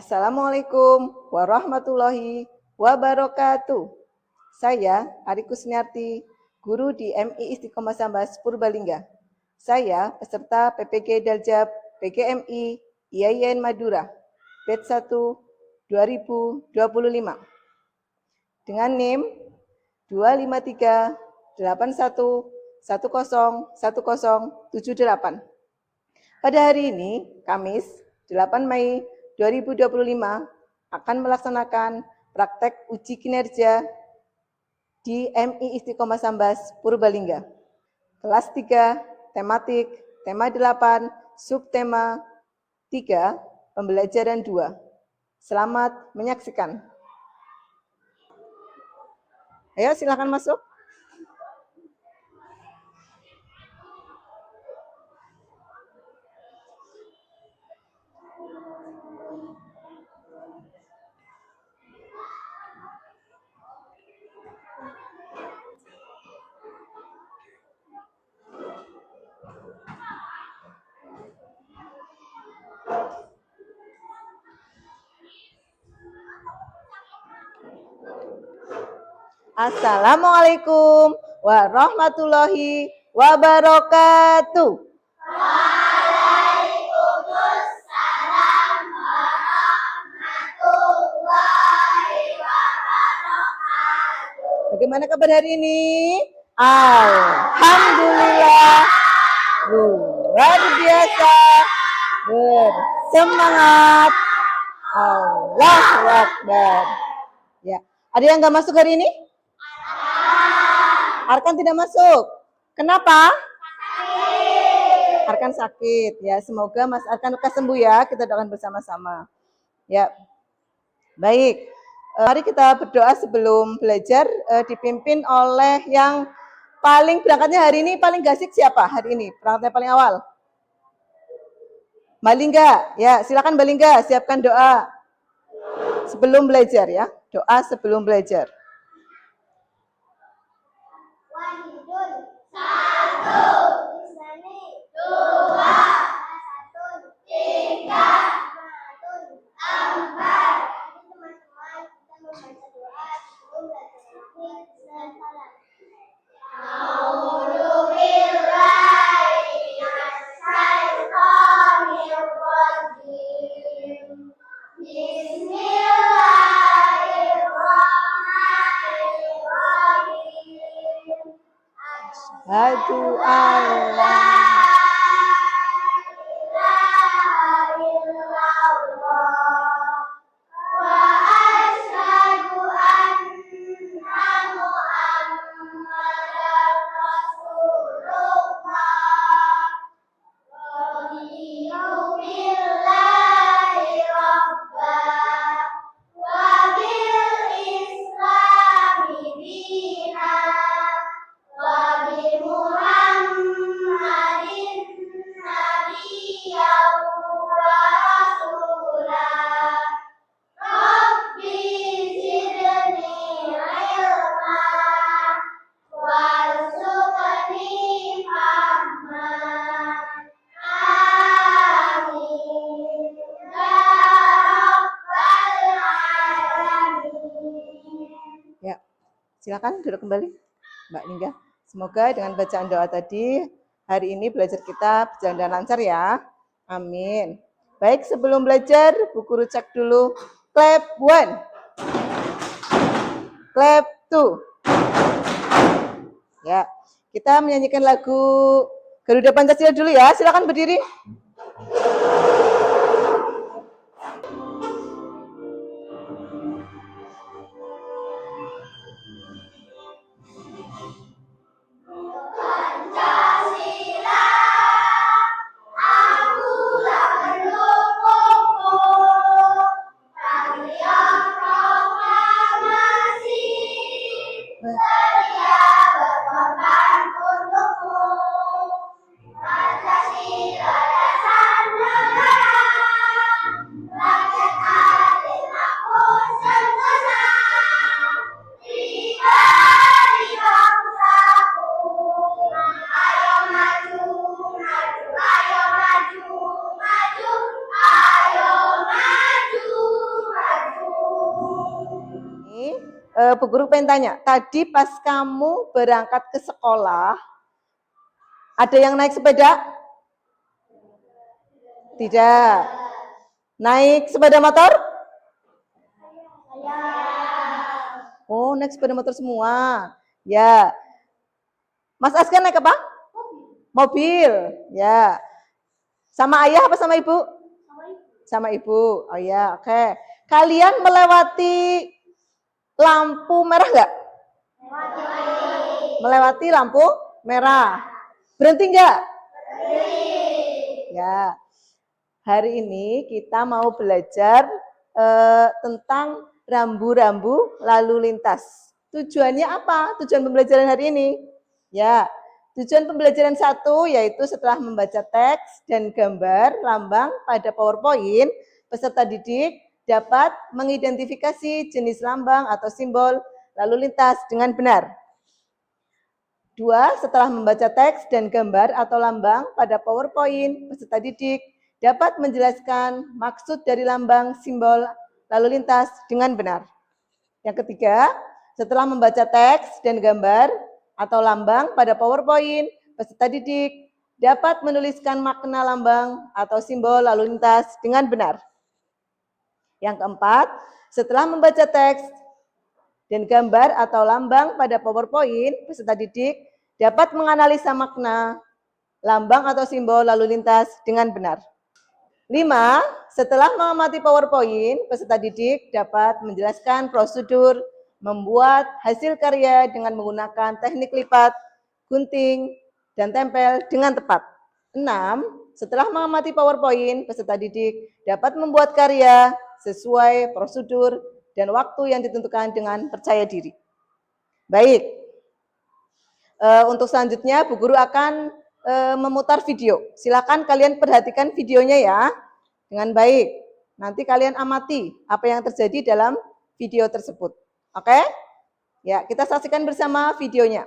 Assalamualaikum warahmatullahi wabarakatuh. Saya Ari Kusniarti, guru di MI Istiqomah Sambas Purbalingga. Saya peserta PPG Daljab PGMI IAIN Madura, batch 1 2025. Dengan NIM 25381101078. Pada hari ini, Kamis 8 Mei 2025 akan melaksanakan praktek uji kinerja di MI Istiqomah Sambas Purbalingga. Kelas 3, tematik, tema 8, subtema 3, pembelajaran 2. Selamat menyaksikan. Ayo silakan masuk. Assalamualaikum warahmatullahi wabarakatuh. Waalaikumsalam warahmatullahi wabarakatuh. Bagaimana kabar hari ini? Alhamdulillah, luar biasa, bersemangat, Allahu Akbar. Ya, ada yang nggak masuk hari ini? Arkan tidak masuk. Kenapa? Arkan sakit. Ya, semoga Mas Arkan lekas sembuh ya. Kita doakan bersama-sama. Ya, baik. Mari kita berdoa sebelum belajar, dipimpin oleh yang paling berangkatnya hari ini, paling gasik siapa hari ini? Berangkatnya paling awal. Balingga, ya silakan Balingga, siapkan doa sebelum belajar ya. Doa sebelum belajar. Wahidun, satu. Isnani, dua. Salatun, tiga. Jamaatun, empat. Jadi teman-teman, kita membaca doa sebelum belajar ini dengan salat. A'udzu billahi minasy syaithanir rajim. Bismillahirrahmanirrahim. Asyhadu alla ilaha illallah wa asyhadu anna Muhammadar Rasulullah. Raditu billahi rabbah wa bil islami dinan wa bi Muhammadin nabiyyan wa rasulah. Rabbi zidni ilma warzuqni fahma. Amin ya rabbal alamin. Ya, silakan duduk kembali, Mbak Lingga. Semoga dengan bacaan doa tadi, hari ini belajar kita berjalan dengan lancar ya. Amin. Baik, sebelum belajar, Bu Guru cek dulu. Clap 1. Clap 2. Ya, kita menyanyikan lagu Garuda Pancasila dulu ya. Silakan berdiri. Pancasila, aku tak berlupamu. Rakyat proklamasi, sedia berkorban untukmu. Pancasila dasar Bu Guru pengen tanya, tadi pas kamu berangkat ke sekolah, ada yang naik sepeda? Tidak. Naik sepeda motor? Oh, naik sepeda motor semua. Ya. Mas Askan naik apa? Mobil. Ya. Sama ayah apa sama ibu? Sama ibu. Oh ya, oke. Kalian melewati lampu merah nggak? Melewati lampu merah. Berhenti nggak? Ya. Hari ini kita mau belajar tentang rambu-rambu lalu lintas. Tujuannya apa? Tujuan pembelajaran hari ini? Ya, tujuan pembelajaran 1 yaitu setelah membaca teks dan gambar lambang pada PowerPoint, peserta didik dapat mengidentifikasi jenis lambang atau simbol lalu lintas dengan benar. 2. Setelah membaca teks dan gambar atau lambang pada PowerPoint, peserta didik dapat menjelaskan maksud dari lambang simbol lalu lintas dengan benar. Yang ketiga, setelah membaca teks dan gambar atau lambang pada PowerPoint, peserta didik dapat menuliskan makna lambang atau simbol lalu lintas dengan benar. Yang keempat, setelah membaca teks dan gambar atau lambang pada PowerPoint, peserta didik dapat menganalisa makna lambang atau simbol lalu lintas dengan benar. 5. Setelah mengamati PowerPoint, peserta didik dapat menjelaskan prosedur membuat hasil karya dengan menggunakan teknik lipat, gunting, dan tempel dengan tepat. 6. Setelah mengamati PowerPoint, peserta didik dapat membuat karya sesuai prosedur dan waktu yang ditentukan dengan percaya diri. Baik, untuk selanjutnya Bu Guru akan memutar video. Silakan kalian perhatikan videonya ya dengan baik. Nanti kalian amati apa yang terjadi dalam video tersebut. Oke? Ya, kita saksikan bersama videonya.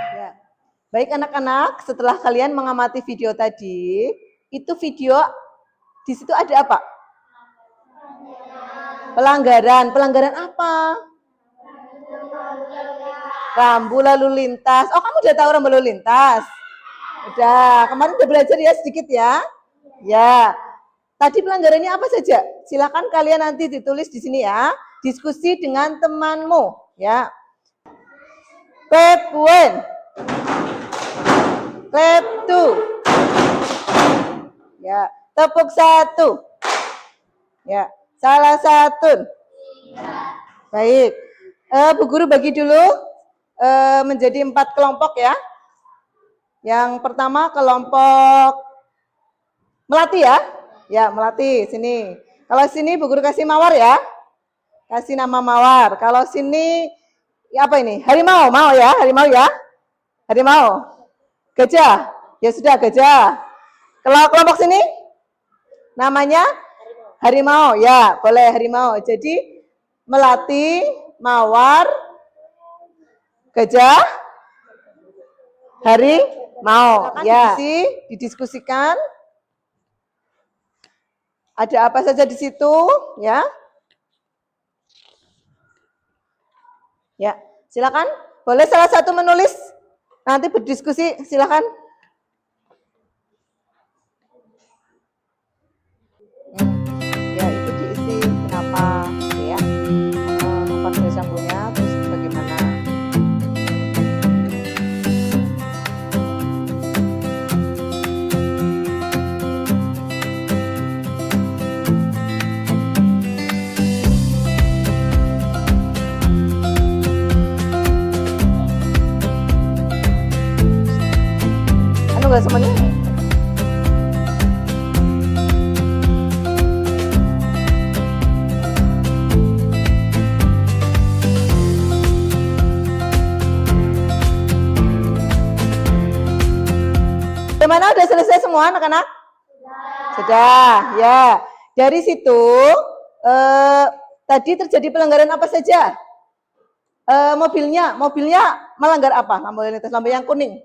Ya. Baik anak-anak, setelah kalian mengamati video tadi, itu video di situ ada apa? Pelanggaran. Pelanggaran apa? Rambu lalu lintas. Oh, kamu udah tahu rambu lalu lintas? Udah, kemarin udah belajar ya sedikit ya? Ya. Tadi pelanggarannya apa saja? Silakan kalian nanti ditulis di sini ya. Diskusi dengan temanmu, ya. Clap 1. Clap 2. Ya, tepuk 1. Ya, salah satu. Baik. Bu Guru bagi dulu menjadi 4 kelompok ya. Yang pertama kelompok melati ya. Ya, melati sini. Kalau sini Bu Guru kasih mawar ya. Kasih nama mawar. Kalau sini ya apa ini? Harimau, mau ya? Harimau ya? Harimau. Gajah. Ya sudah gajah. Kalau kelompok sini namanya harimau. Ya, boleh harimau. Jadi melati, mawar, gajah, harimau. Ya, didiskusikan. Ada apa saja di situ, ya? Ya, silakan. Boleh salah satu menulis, nanti berdiskusi, silakan. Ya, itu diisi kenapa, ya? Apa dari sambunya, terus bagaimana? Enggak semuanya. sudah selesai semua anak-anak? Sudah, ya. Dari situ tadi terjadi pelanggaran apa saja? Mobilnya melanggar apa? Lampu lintas, lampu yang kuning.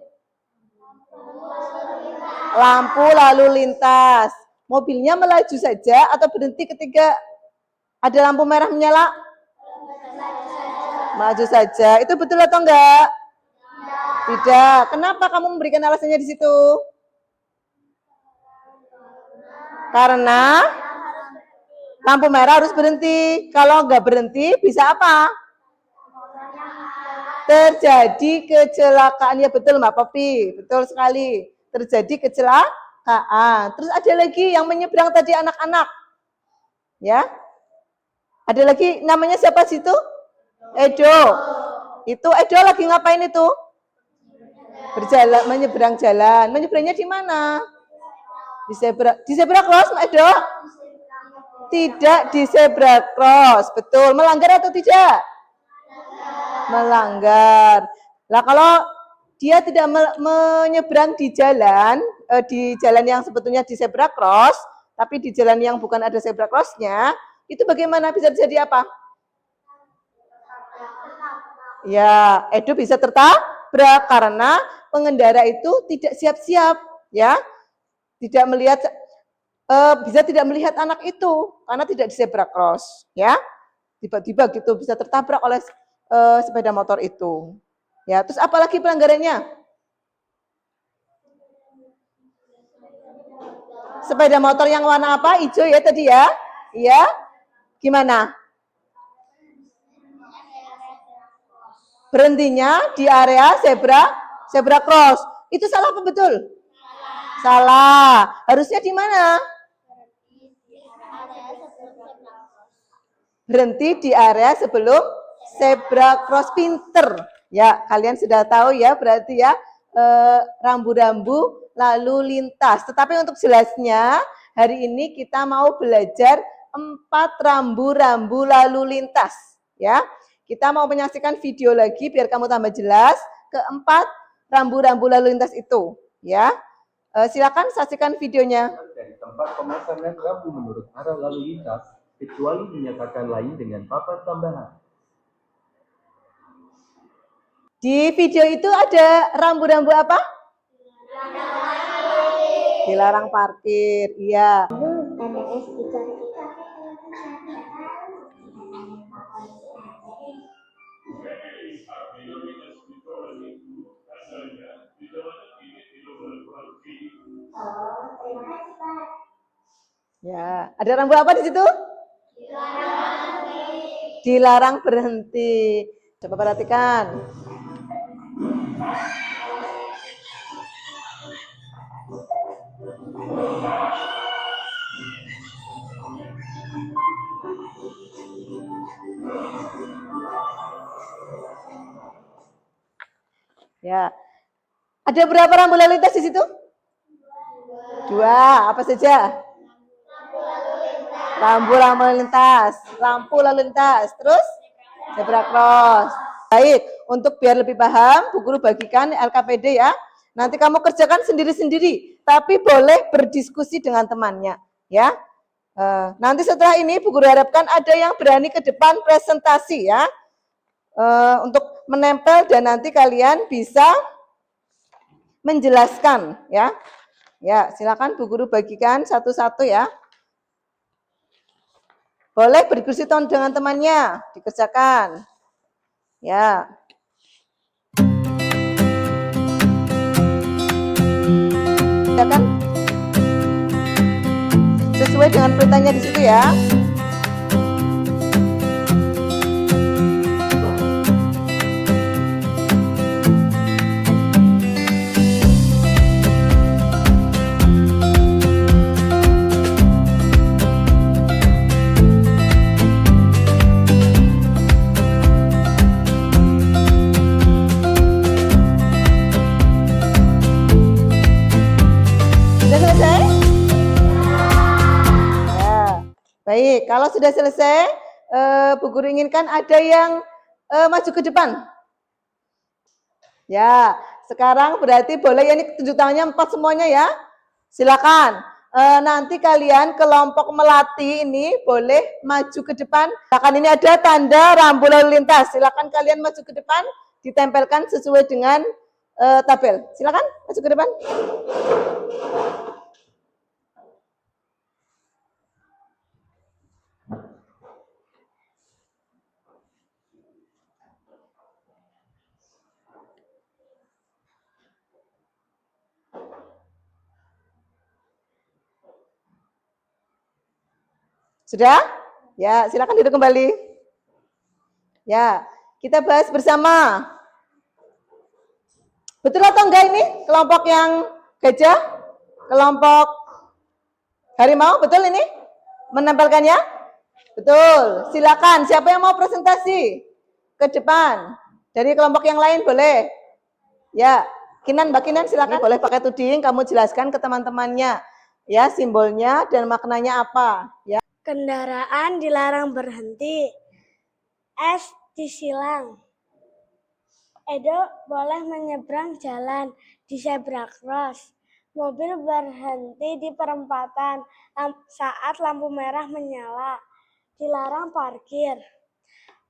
Lampu lalu lintas. Mobilnya melaju saja atau berhenti ketika ada lampu merah menyala? Maju saja. Itu betul atau enggak? Tidak. Kenapa kamu memberikan alasannya di situ? Karena lampu merah harus berhenti. Kalau enggak berhenti, bisa apa? Terjadi kecelakaan. Ya betul Mbak Popi. Betul sekali. Terjadi kecelakaan. Terus ada lagi yang menyeberang tadi anak-anak. Ya. Ada lagi namanya siapa situ? Edo. Itu Edo lagi ngapain itu? Berjalan, menyeberang jalan. Menyeberangnya di mana? Di zebra cross, Mbak Edo? Tidak di zebra cross. Betul. Melanggar atau tidak? Melanggar. Nah, kalau dia tidak menyeberang di jalan yang sebetulnya di zebra cross, tapi di jalan yang bukan ada zebra crossnya, itu bagaimana bisa terjadi apa? Ya, Edo bisa tertabrak karena pengendara itu tidak siap-siap, ya, tidak melihat, bisa tidak melihat anak itu karena tidak di zebra cross, ya, tiba-tiba gitu bisa tertabrak oleh sepeda motor itu, ya. Terus apalagi pelanggarannya? Sepeda motor yang warna apa? Hijau ya tadi ya, iya. Gimana? Berhentinya di area zebra cross. Itu salah apa betul? Salah. Harusnya di mana? Berhenti di area sebelum zebra cross. Pinter. Ya, kalian sudah tahu ya berarti ya, rambu-rambu lalu lintas. Tetapi untuk jelasnya, hari ini kita mau belajar 4 rambu-rambu lalu lintas. Ya. Kita mau menyaksikan video lagi biar kamu tambah jelas keempat rambu-rambu lalu lintas itu, ya. Silakan saksikan videonya. Dari tempat pemasangan rambu menurut arah lalu lintas, kecuali dinyatakan lain dengan papan tambahan. Di video itu ada rambu-rambu apa? Dilarang parkir, iya. Ya, ada rambu apa di situ? Dilarang berhenti. Coba perhatikan. Ya. Ada berapa rambu lalu lintas di situ? 2. Apa saja? Rambu lalu lintas. Terus zebra cross. Baik, untuk biar lebih paham, Bu Guru bagikan LKPD ya. Nanti kamu kerjakan sendiri-sendiri, tapi boleh berdiskusi dengan temannya, ya. Nanti setelah ini Bu Guru harapkan ada yang berani ke depan presentasi ya, untuk menempel dan nanti kalian bisa menjelaskan ya. Ya, silakan Bu Guru bagikan satu-satu ya. Boleh berdiskusi dengan temannya, dikerjakan. Ya. Silakan. Sesuai dengan perintahnya di situ ya. Baik, kalau sudah selesai, Bu Guru inginkan ada yang maju ke depan. Ya, sekarang berarti boleh ya, ini tunjuk tangannya 4 semuanya ya. Silakan. Nanti kalian kelompok melati ini boleh maju ke depan. Silakan, ini ada tanda rambu lalu lintas. Silakan kalian maju ke depan, ditempelkan sesuai dengan tabel. Silakan maju ke depan. Sudah? Ya, silakan duduk kembali. Ya, kita bahas bersama. Betul atau enggak ini kelompok yang gajah? Kelompok harimau, betul ini? Menempelkannya? Betul. Silakan, siapa yang mau presentasi? Ke depan. Dari kelompok yang lain boleh. Ya, Kinan, Mbak Kinan silakan. Boleh pakai tuding, kamu jelaskan ke teman-temannya. Ya, simbolnya dan maknanya apa. Ya. Kendaraan dilarang berhenti. S disilang. Edo boleh menyeberang jalan di zebra cross. Mobil berhenti di perempatan saat lampu merah menyala. Dilarang parkir.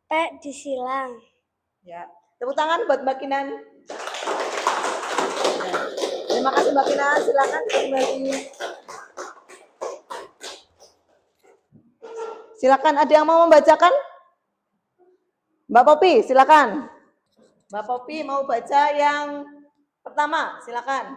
P disilang. Ya, tepuk tangan buat Mbak Kinan. Ya. Terima kasih Mbak Kinan, silakan kembali. Silakan, ada yang mau membacakan? Mbak Popi, silakan. Mbak Popi mau baca yang pertama, silakan.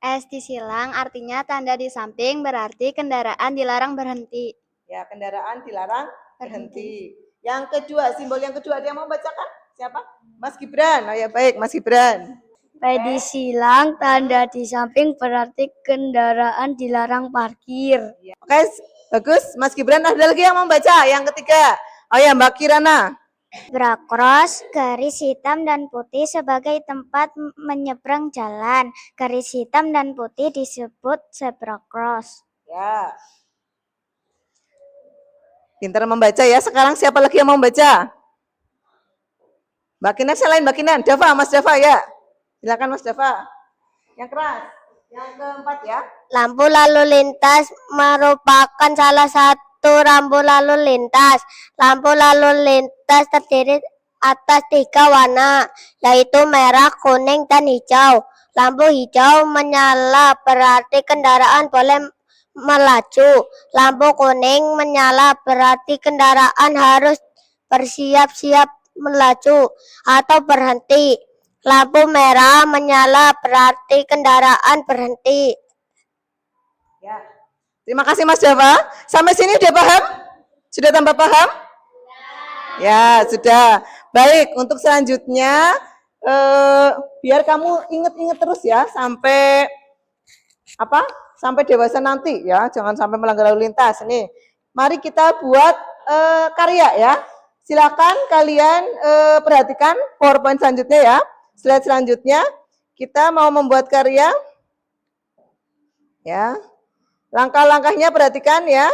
S disilang artinya tanda di samping, berarti kendaraan dilarang berhenti. Ya, kendaraan dilarang berhenti. Yang kedua, simbol yang kedua, ada yang mau bacakan? Siapa? Mas Gibran. Oh ya, baik, Mas Gibran. P disilang tanda di samping berarti kendaraan dilarang parkir. Oke, bagus. Mas Gibran, ada lagi yang mau baca? Yang ketiga. Oh ya, Mbak Kirana. Zebra cross, garis hitam dan putih sebagai tempat menyeberang jalan. Garis hitam dan putih disebut zebra cross. Ya. Pintar membaca ya. Sekarang siapa lagi yang mau membaca? Mbak Kinan, selain Mbak Kinan. Dava, Mas Dava ya. Silakan Mas Dava. Yang keras. Yang keempat ya. Lampu lalu lintas merupakan salah satu rambu lalu lintas. Lampu lalu lintas terdiri atas 3 warna, yaitu merah, kuning, dan hijau. Lampu hijau menyala berarti kendaraan boleh melaju. Lampu kuning menyala berarti kendaraan harus bersiap-siap melaju atau berhenti. Lampu merah menyala berarti kendaraan berhenti. Ya. Terima kasih Mas Dava. Sampai sini udah paham? Sudah tambah paham? Ya, sudah. Baik, untuk selanjutnya biar kamu inget-inget terus ya sampai apa? Sampai dewasa nanti ya. Jangan sampai melanggar lalu lintas. Nih, mari kita buat karya ya. Silakan kalian perhatikan PowerPoint selanjutnya ya. Slide selanjutnya kita mau membuat karya. Ya. Langkah-langkahnya perhatikan ya.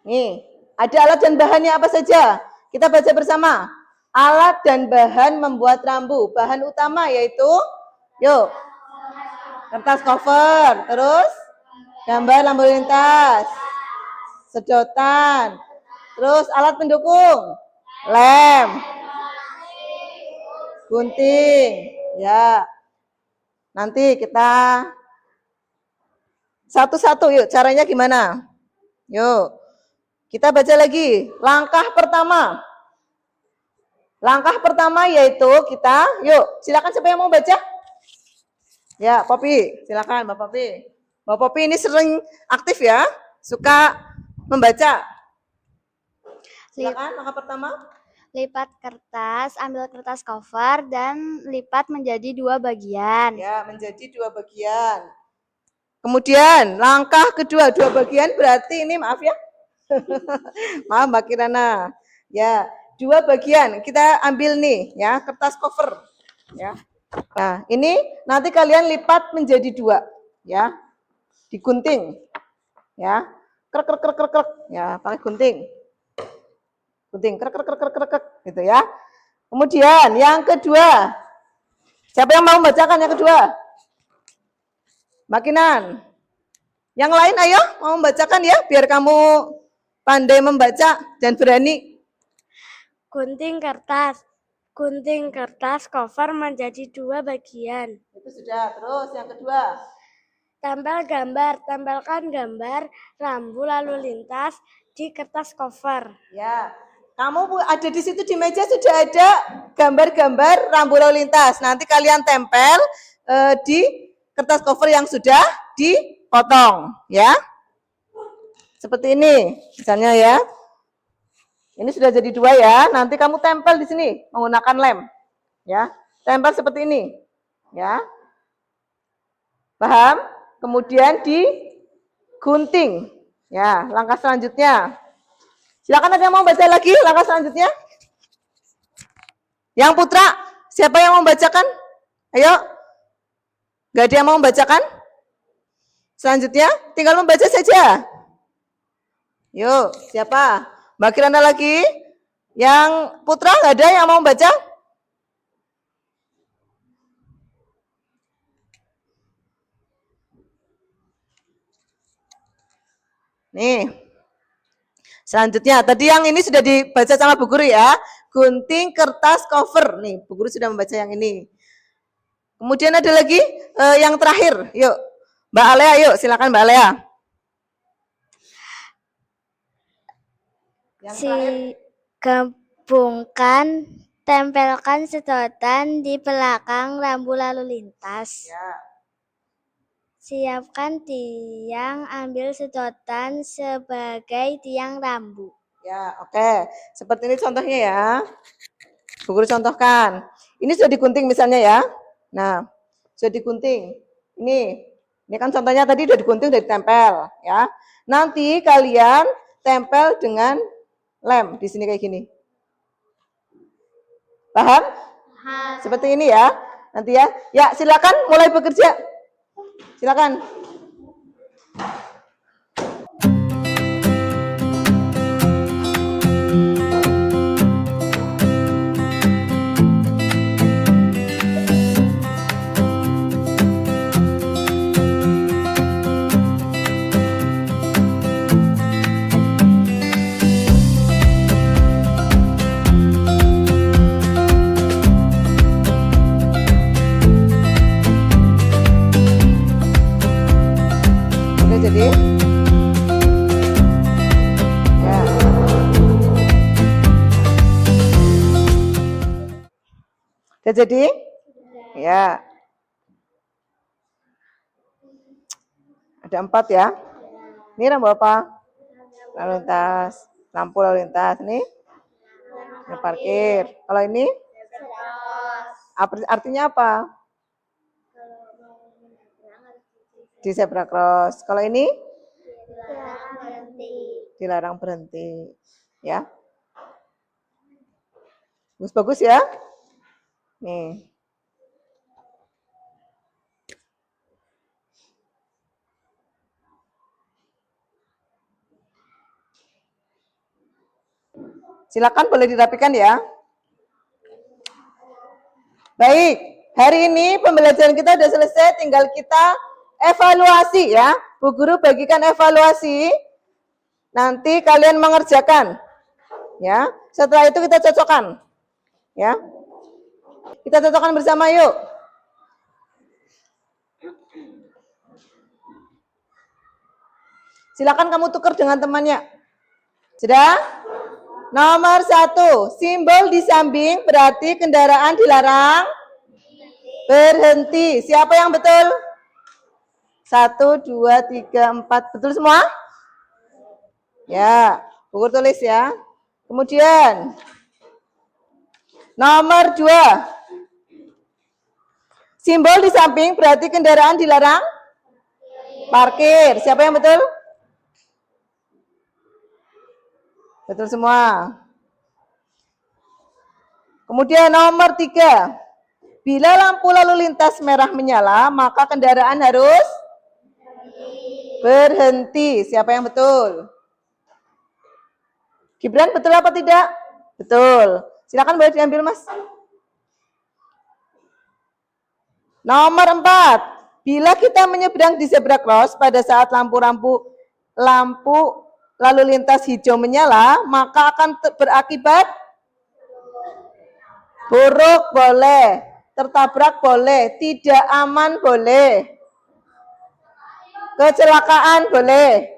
Nih, ada alat dan bahannya apa saja? Kita baca bersama. Alat dan bahan membuat rambu. Bahan utama yaitu, yuk, kertas cover, terus gambar lampu lintas, sedotan, terus alat pendukung, lem, gunting, ya. Nanti kita satu-satu yuk, caranya gimana? Yuk, kita baca lagi. Langkah pertama. Langkah pertama yaitu kita, yuk, silakan siapa yang mau baca? Ya, Popi, silakan Mbak Popi. Mbak Popi ini sering aktif ya, suka membaca. Silakan, langkah pertama. Lipat kertas, ambil kertas cover dan lipat menjadi 2 bagian. Ya, menjadi 2 bagian. Kemudian langkah kedua, 2 bagian berarti ini maaf ya. Maaf Mbak Kirana. Ya, 2 bagian. Kita ambil nih ya, kertas cover. Ya. Nah, ini nanti kalian lipat menjadi 2 ya. Digunting. Ya. Krek krek krek krek krek. Ya, pakai gunting. Gunting krek krek krek krek krek gitu ya. Kemudian yang kedua, Siapa yang mau membacakan yang kedua? Makinan. Yang lain ayo mau membacakan ya, biar kamu pandai membaca dan berani. Gunting kertas. Gunting kertas cover menjadi 2 bagian. Itu sudah. Terus yang kedua. Tempel gambar. Tempelkan gambar rambu lalu lintas di kertas cover. Ya, kamu ada di situ di meja sudah ada gambar-gambar rambu lalu lintas. Nanti kalian tempel di kertas cover yang sudah dipotong, ya. Seperti ini, misalnya ya. Ini sudah jadi 2 ya. Nanti kamu tempel di sini menggunakan lem, ya. Tempel seperti ini, ya. Paham? Kemudian digunting. Ya, langkah selanjutnya. Silakan ada yang mau baca lagi langkah selanjutnya? Yang putra, siapa yang mau membacakan? Ayo. Gak ada yang mau membacakan? Selanjutnya, tinggal membaca saja. Yuk, siapa? Mbak Kirana lagi? Yang putra gak ada yang mau membaca? Nih. Selanjutnya, tadi yang ini sudah dibaca sama Bu Guru ya. Gunting kertas cover. Nih, Bu Guru sudah membaca yang ini. Kemudian ada lagi yang terakhir. Yuk, Mbak Alea, yuk silakan Mbak Alea. Gabungkan, tempelkan sedotan di belakang rambu lalu lintas. Ya. Siapkan tiang, ambil sedotan sebagai tiang rambu. Ya, oke. Seperti ini contohnya ya. Bu Guru contohkan. Ini sudah digunting misalnya ya. Nah, sudah digunting. Ini kan contohnya tadi sudah digunting, sudah ditempel ya. Nanti kalian tempel dengan lem di sini kayak gini. Paham? Seperti ini ya. Nanti ya. Ya, silakan mulai bekerja. Silakan. Oke, jadi ya. Udah jadi? Ya. Ada 4 ya. Ini rambu apa? Lalu lintas. Lampu lalu lintas. Ini parkir. Kalau ini? Artinya apa? Di zebra cross. Kalau ini? Dilarang berhenti. Ya. Bagus-bagus ya. Nih. Silakan boleh dirapikan ya. Baik, hari ini pembelajaran kita sudah selesai, tinggal kita evaluasi ya. Bu Guru bagikan evaluasi. Nanti kalian mengerjakan. Ya. Setelah itu kita cocokkan. Ya. Kita cocokkan bersama yuk. Silakan kamu tukar dengan temannya. Sudah? Nomor 1, simbol di samping berarti kendaraan dilarang berhenti. Siapa yang betul? 1, 2, 3, 4. Betul semua? Ya, Bu Guru tulis ya. Kemudian, nomor 2, simbol di samping berarti kendaraan dilarang parkir. Siapa yang betul? Betul semua. Kemudian nomor 3. Bila lampu lalu lintas merah menyala, maka kendaraan harus berhenti. Siapa yang betul? Gibran, betul apa tidak? Betul. Silakan boleh diambil, Mas. Nomor 4, bila kita menyeberang di zebra cross pada saat lampu lalu lintas hijau menyala, maka akan berakibat buruk boleh, tertabrak boleh, tidak aman boleh, kecelakaan boleh.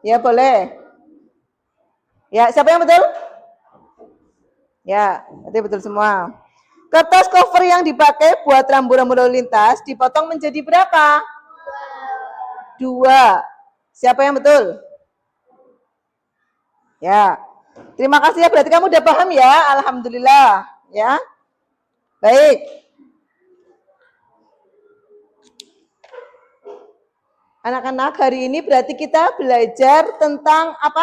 Ya boleh. Ya, siapa yang betul? Ya, berarti betul semua. Kertas cover yang dipakai buat rambu-rambu lalu lintas dipotong menjadi berapa? 2. Siapa yang betul? Ya. Terima kasih ya, berarti kamu udah paham ya. Alhamdulillah, ya. Baik. Anak-anak, hari ini berarti kita belajar tentang apa?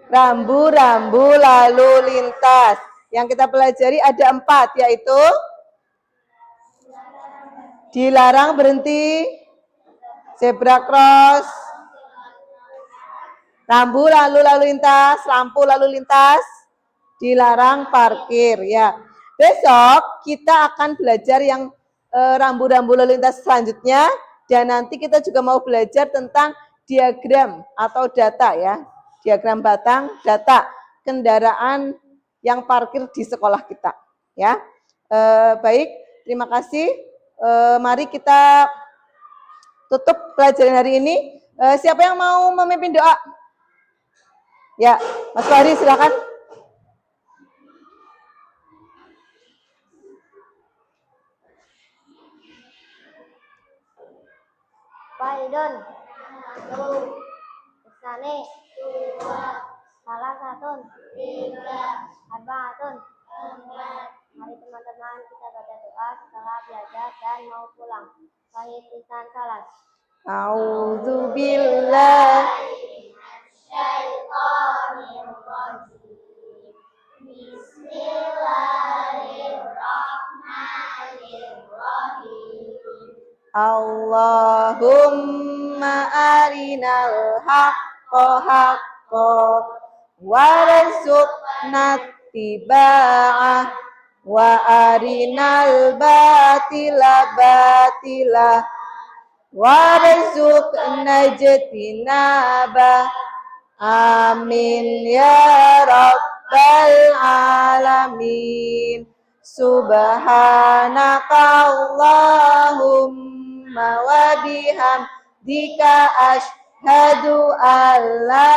Rambu-rambu lalu lintas. Yang kita pelajari ada 4, yaitu dilarang berhenti, zebra cross, rambu lalu lintas, lampu lalu lintas, dilarang parkir. Ya. Besok kita akan belajar yang rambu-rambu lalu lintas selanjutnya, dan nanti kita juga mau belajar tentang diagram atau data ya. Diagram batang data kendaraan yang parkir di sekolah kita, ya. Baik, terima kasih. Mari kita tutup pelajaran hari ini. Siapa yang mau memimpin doa? Ya, Mas Fahri silakan. Wahidun. Isani. Salah satun. Arbaatun. Mari teman-teman kita baca doa setelah belajar dan mau pulang. Wahid Ihsan Salas. A'udzubillah. Allahumma arinal haqqo haqqo warzuqna tiba'ah wa arinal batila batila warzuqna ijtinabah. Amin ya rabbal alamin. Subhanaka Allahumma wa bihamdika asyhadu an la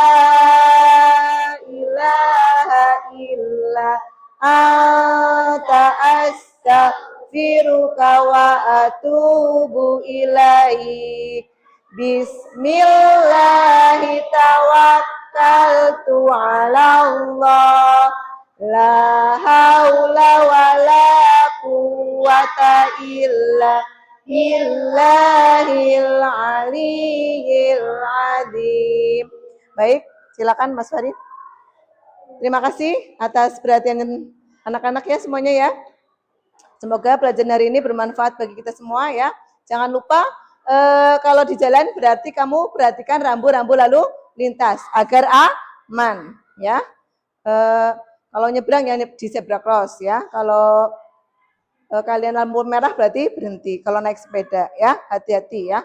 ilaha illa anta astaghfiruka wa atubu ilaik. Bismillahi tawakkaltu ala Allah. La haula wa la quwwata illa billahil aliyyil azim. Baik, silakan Mas Farid. Terima kasih atas perhatian anak-anak ya semuanya ya. Semoga pelajaran hari ini bermanfaat bagi kita semua ya. Jangan lupa kalau di jalan berarti kamu perhatikan rambu-rambu lalu lintas agar aman ya. Kalau nyebrang ya di zebra cross ya. Kalau kalian lampu merah berarti berhenti. Kalau naik sepeda ya, hati-hati ya.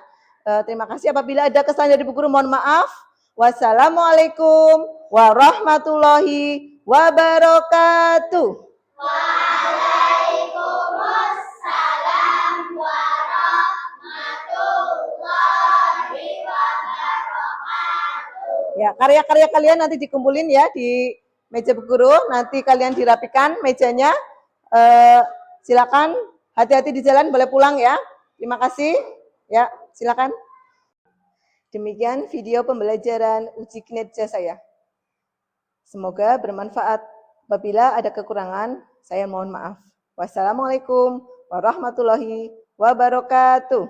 Terima kasih. Apabila ada kesalahan dari Bu Guru mohon maaf. Wassalamualaikum warahmatullahi wabarakatuh. Waalaikumsalam warahmatullahi wabarakatuh. Ya, karya-karya kalian nanti dikumpulin ya di meja Bu Guru, nanti kalian dirapikan mejanya. Silakan, hati-hati di jalan, boleh pulang ya. Terima kasih. Ya, silakan. Demikian video pembelajaran uji kinerja saya. Semoga bermanfaat. Apabila ada kekurangan, saya mohon maaf. Wassalamualaikum warahmatullahi wabarakatuh.